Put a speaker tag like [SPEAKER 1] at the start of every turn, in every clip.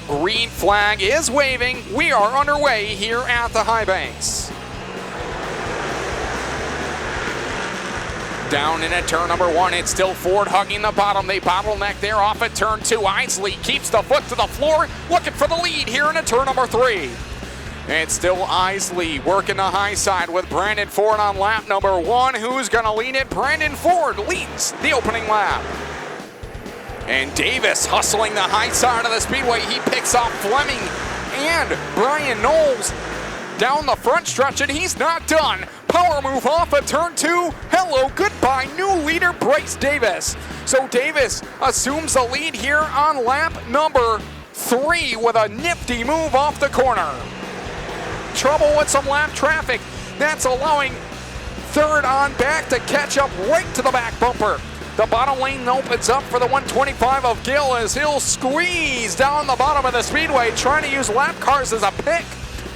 [SPEAKER 1] green flag is waving. We are underway here at the High Banks. Down in at turn number 1, it's still Ford hugging the bottom. They bottleneck there off at turn 2. Isley keeps the foot to the floor, looking for the lead here in at turn number 3. It's still Isley working the high side with Brandon Ford on lap number 1. Who's going to lead it? Brandon Ford leads the opening lap. And Davis hustling the high side of the speedway. He picks off Fleming and Brian Knowles down the front stretch, and he's not done. Power move off at turn 2. Hello, goodbye, new leader Bryce Davis. So Davis assumes the lead here on lap number 3 with a nifty move off the corner. Trouble with some lap traffic. That's allowing third on back to catch up right to the back bumper. The bottom lane opens up for the 125 of Gill as he'll squeeze down the bottom of the speedway, trying to use lap cars as a pick.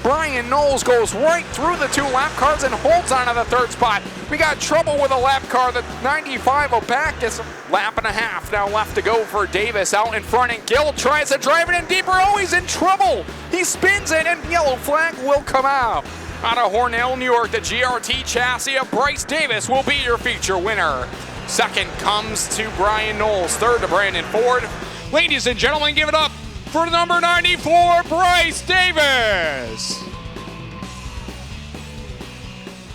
[SPEAKER 1] Brian Knowles goes right through the 2 lap cars and holds on to the 3rd spot. We got trouble with a lap car. The 95 of back is a lap and a half now left to go for Davis out in front, and Gill tries to drive it in deeper. Oh, he's in trouble. He spins it, and yellow flag will come out. Out of Hornell, New York, the GRT chassis of Bryce Davis will be your feature winner. Second comes to Brian Knowles. Third to Brandon Ford. Ladies and gentlemen, give it up for number 94, Bryce Davis.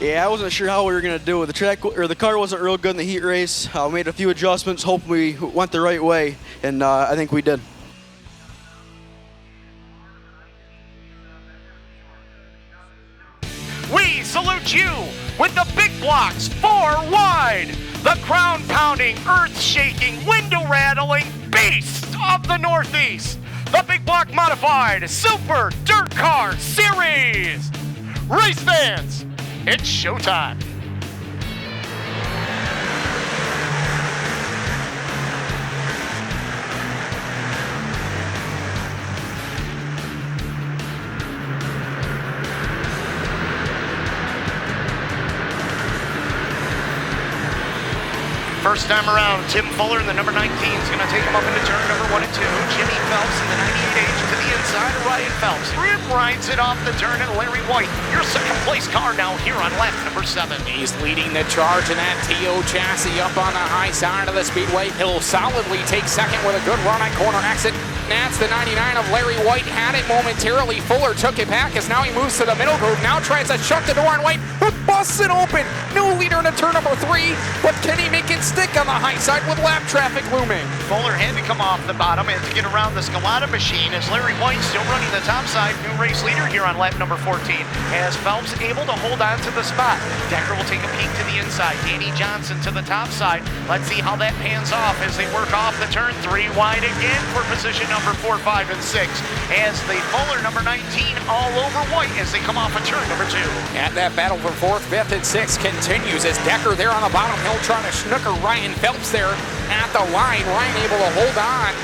[SPEAKER 2] Yeah, I wasn't sure how we were going to do it. The track or the car wasn't real good in the heat race. Made a few adjustments, hoping we went the right way, and I think we did.
[SPEAKER 3] We salute you with the big blocks 4 wide. The ground-pounding, earth-shaking, window-rattling beast of the Northeast. The Big Block Modified Super Dirt Car Series. Race fans, it's showtime. First time around, Tim Fuller in the number 19 is going to take him up into turn number 1 and 2. Jimmy Phelps in the 98H to the inside of Ryan Phelps. Rip rides it off the turn, and Larry White, your second place car now here on lap number 7.
[SPEAKER 1] He's leading the charge in that TO chassis up on the high side of the speedway. He'll solidly take second with a good run on corner exit. That's the 99 of Larry White. Had it momentarily. Fuller took it back as now he moves to the middle groove. Now tries to shut the door on White, who busts it open. New leader into turn number 3, but can he make it stick on the high side with lap traffic looming?
[SPEAKER 3] Fuller had to come off the bottom and to get around the Scalata machine as Larry White still running the top side. New race leader here on lap number 14 as Phelps able to hold on to the spot. Decker will take a peek to the inside. Danny Johnson to the top side. Let's see how that pans off as they work off the turn. 3 wide again for position number 4, 5, and 6 as the Fuller number 19 all over White as they come off of turn number 2.
[SPEAKER 1] And that battle for 4th, 5th, and 6th continues as Decker there on the bottom. He'll try to snooker Ryan Phelps there at the line. Ryan able to hold on.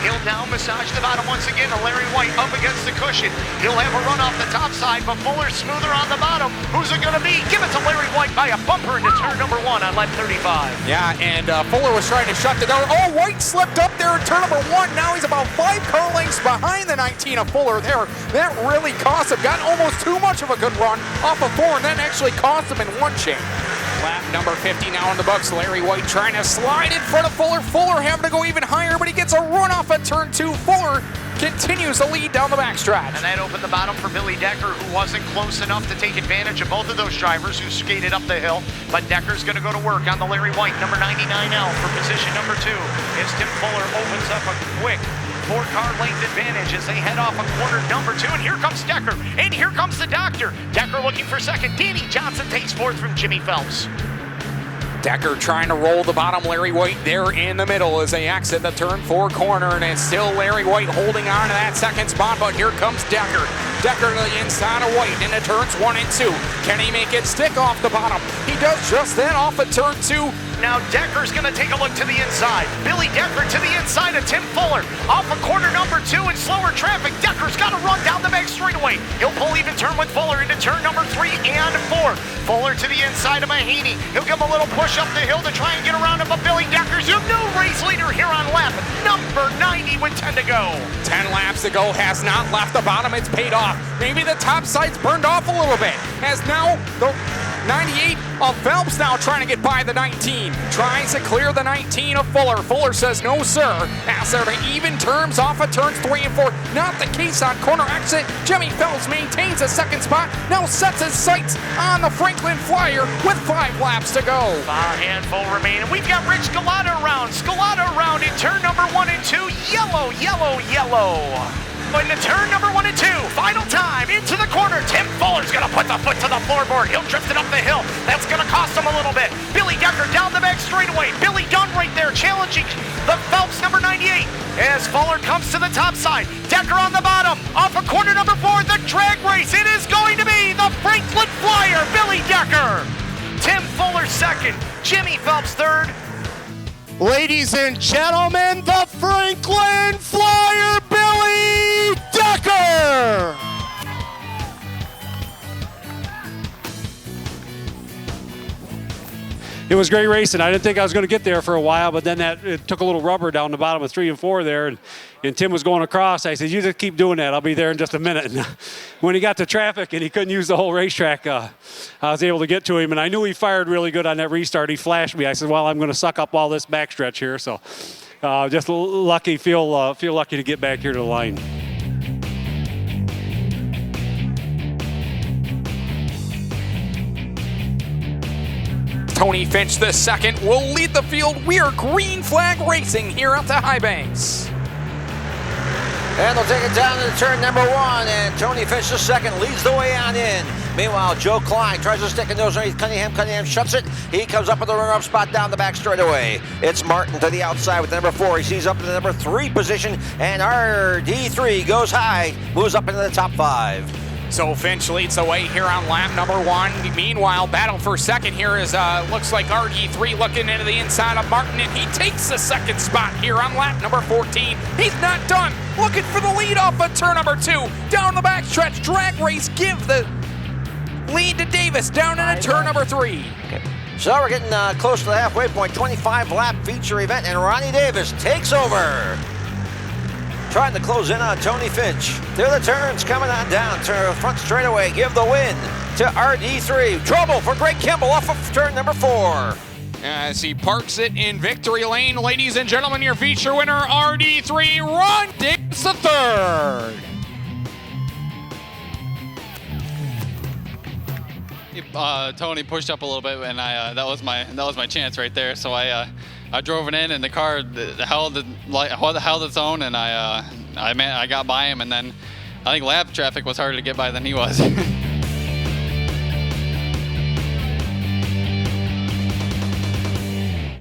[SPEAKER 3] He'll now massage the bottom once again to Larry White up against the cushion. He'll have a run off the top side, but Fuller's smoother on the bottom. Who's it going to be? Give it to Larry White by a bumper into turn number 1 on lap 35.
[SPEAKER 1] Yeah, and Fuller was trying to shut the door. Oh, White slipped up there in turn number 1. Now he's about 5 car lengths behind the 19 of Fuller there. That really cost him. Got almost too much of a good run off of 4, and that actually cost him in 1 chain. Lap number 50 now in the books. Larry White trying to slide in front of Fuller. Fuller having to go even higher, but he gets a run off at turn 2. Fuller continues the lead down the backstretch.
[SPEAKER 3] And that opened the bottom for Billy Decker, who wasn't close enough to take advantage of both of those drivers who skated up the hill. But Decker's going to go to work on the Larry White, number 99L for position number 2. As Tim Fuller opens up a quick 4-car length advantage as they head off a corner number 2. And here comes Decker, and here comes the doctor. Decker looking for second. Danny Johnson takes 4th from Jimmy Phelps.
[SPEAKER 1] Decker trying to roll the bottom. Larry White there in the middle as they exit the turn 4 corner, and it's still Larry White holding on to that second spot, but here comes Decker. Decker to the inside of White into turns 1 and 2. Can he make it stick off the bottom? He does just that off of turn 2.
[SPEAKER 3] Now Decker's going to take a look to the inside. Billy Decker to the inside of Tim Fuller. Off of corner number 2 in slower traffic. Decker's got to run down the back straightaway. He'll pull even turn with Fuller into turn number 3 and 4. Fuller to the inside of Mahaney. He'll give him a little push up the hill to try and get around him, but Billy Decker's your new race leader here on lap number 90 with 10 to go.
[SPEAKER 1] 10 laps to go, has not left the bottom, it's paid off. Maybe the top side's burned off a little bit. As now the 98 of Phelps now trying to get by the 19. Tries to clear the 19 of Fuller. Fuller says no sir. As they're to even terms off of turns 3 and 4. Not the case on corner exit. Jimmy Phelps maintains a second spot. Now sets his sights on the Franklin Flyer with 5 laps to go.
[SPEAKER 3] A handful remaining. We've got Rich Scalata around. Scalata around in turn number 1 and 2. Yellow, yellow, yellow. Into turn number 1 and 2. Final time into the corner. Tim Fuller's going to put the foot to the floorboard. He'll drift it up the hill. That's going to cost him a little bit. Billy Decker down the back straightaway. Billy Dunn right there challenging the Phelps number 98 as Fuller comes to the top side. Decker on the bottom. Off of corner number 4. The drag race. It is going to be the Franklin Flyer. Billy Decker. Tim Fuller second. Jimmy Phelps third.
[SPEAKER 4] Ladies and gentlemen, the Franklin Flyer, Billy Decker!
[SPEAKER 5] It was great racing. I didn't think I was going to get there for a while, but then it took a little rubber down the bottom of 3 and 4 there, and Tim was going across. I said, you just keep doing that. I'll be there in just a minute. And when he got to traffic and he couldn't use the whole racetrack, I was able to get to him, and I knew he fired really good on that restart. He flashed me. I said, well, I'm going to suck up all this backstretch here. So just lucky, feel lucky to get back here to the line.
[SPEAKER 1] Tony Finch the second will lead the field. We are green flag racing here at the High Banks.
[SPEAKER 6] And they'll take it down to turn number 1, and Tony Finch the second leads the way on in. Meanwhile, Joe Klein tries to stick a nose underneath Cunningham. Cunningham shuts it. He comes up with the runner-up spot down the back straightaway. It's Martin to the outside with number 4. He sees up to the number 3 position, and RD3 goes high, moves up into the top 5.
[SPEAKER 1] So Finch leads the way here on lap number 1. Meanwhile, battle for second here is looks like RD3 looking into the inside of Martin, and he takes the second spot here on lap number 14. He's not done. Looking for the lead off of turn number 2. Down the backstretch, drag race, give the lead to Davis down into turn number 3.
[SPEAKER 6] Okay. So we're getting close to the halfway point. 25-lap feature event, and Ronnie Davis takes over. Trying to close in on Tony Finch. Through the turns, coming on down to front straightaway. Give the win to RD3. Trouble for Greg Kimball off of turn number 4.
[SPEAKER 1] As he parks it in victory lane, ladies and gentlemen, your feature winner, RD3, Ron Davis the third.
[SPEAKER 7] Tony pushed up a little bit, and that was my chance right there. So I drove it in, and the car held its own, and I got by him. And then I think lap traffic was harder to get by than he was.